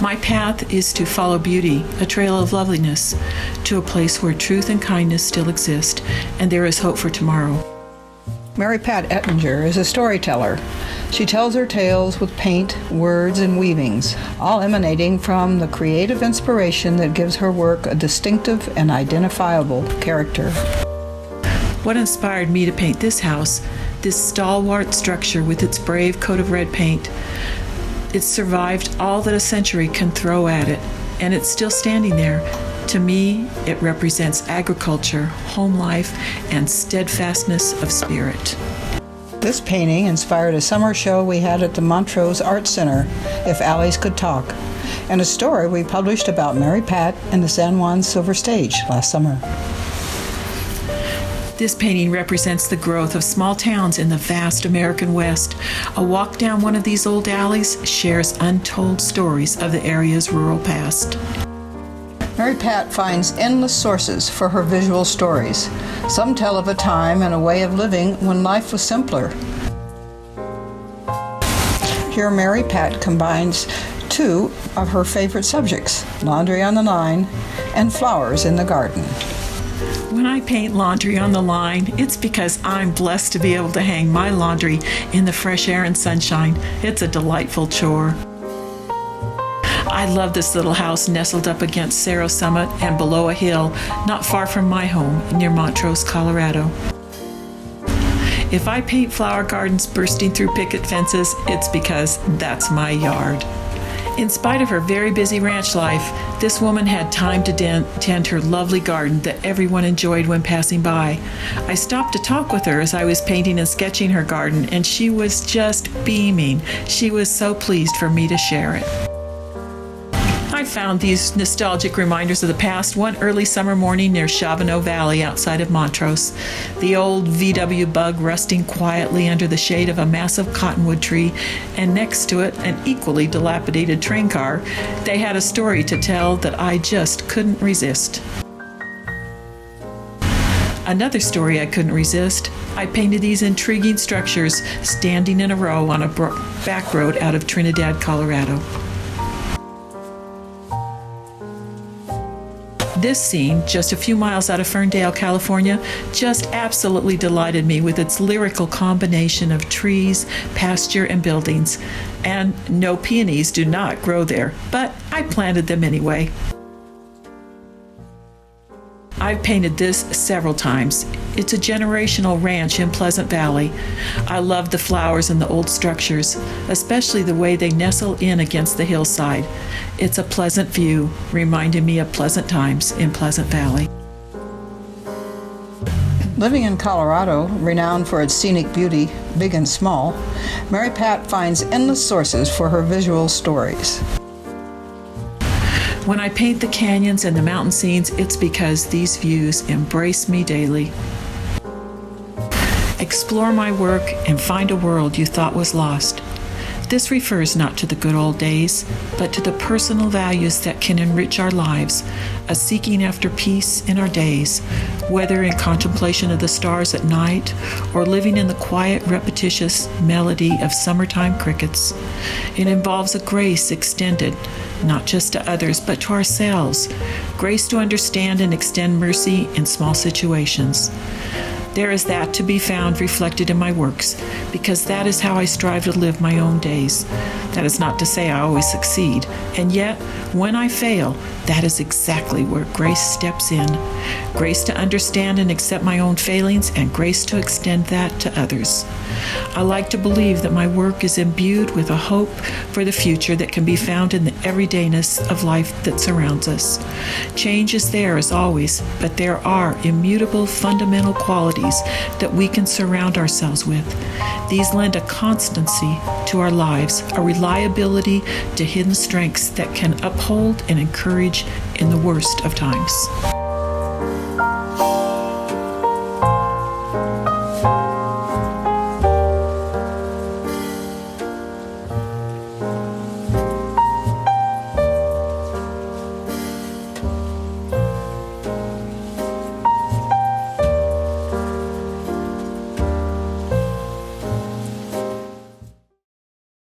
My path is to follow beauty, a trail of loveliness, to a place where truth and kindness still exist, and there is hope for tomorrow. Mary Pat Ettinger is a storyteller. She tells her tales with paint, words, and weavings, all emanating from the creative inspiration that gives her work a distinctive and identifiable character. What inspired me to paint this house, this stalwart structure with its brave coat of red paint? It's survived all that a century can throw at it, and it's still standing there. To me, it represents agriculture, home life, and steadfastness of spirit. This painting inspired a summer show we had at the Montrose Center, If Alleys Could Talk, and a story we published about Mary Pat and the San Juan Silver Stage last summer. This painting represents the growth of small towns in the vast American West. A walk down one of these old alleys shares untold stories of the area's rural past. Mary Pat finds endless sources for her visual stories. Some tell of a time and a way of living when life was simpler. Here Mary Pat combines two of her favorite subjects, laundry on the line and flowers in the garden. When I paint laundry on the line, it's because I'm blessed to be able to hang my laundry in the fresh air and sunshine. It's a delightful chore. I love this little house nestled up against Cerro Summit and below a hill not far from my home near Montrose, Colorado. If I paint flower gardens bursting through picket fences, it's because that's my yard. In spite of her very busy ranch life, this woman had time to tend her lovely garden that everyone enjoyed when passing by. I stopped to talk with her as I was painting and sketching her garden, and she was just beaming. She was so pleased for me to share it. I found these nostalgic reminders of the past one early summer morning near Chavano Valley outside of Montrose. The old VW Bug resting quietly under the shade of a massive cottonwood tree, and next to it an equally dilapidated train car. They had a story to tell that I just couldn't resist. Another story I couldn't resist. I painted these intriguing structures standing in a row on a back road out of Trinidad, Colorado. This scene, just a few miles out of Ferndale, California, just absolutely delighted me with its lyrical combination of trees, pasture, and buildings. And no, peonies do not grow there, but I planted them anyway. I've painted this several times. It's a generational ranch in Pleasant Valley. I love the flowers and the old structures, especially the way they nestle in against the hillside. It's a pleasant view, reminding me of pleasant times in Pleasant Valley. Living in Colorado, renowned for its scenic beauty, big and small, Mary Pat finds endless sources for her visual stories. When I paint the canyons and the mountain scenes, it's because these views embrace me daily. Explore my work and find a world you thought was lost. This refers not to the good old days, but to the personal values that can enrich our lives, a seeking after peace in our days, whether in contemplation of the stars at night or living in the quiet, repetitious melody of summertime crickets. It involves a grace extended, not just to others, but to ourselves, grace to understand and extend mercy in small situations. There is that to be found reflected in my works, because that is how I strive to live my own days. That is not to say I always succeed, and yet, when I fail, that is exactly where grace steps in. Grace to understand and accept my own failings, and grace to extend that to others. I like to believe that my work is imbued with a hope for the future that can be found in the everydayness of life that surrounds us. Change is there as always, but there are immutable fundamental qualities that we can surround ourselves with. These lend a constancy to our lives, a reliability to hidden strengths that can uphold and encourage in the worst of times.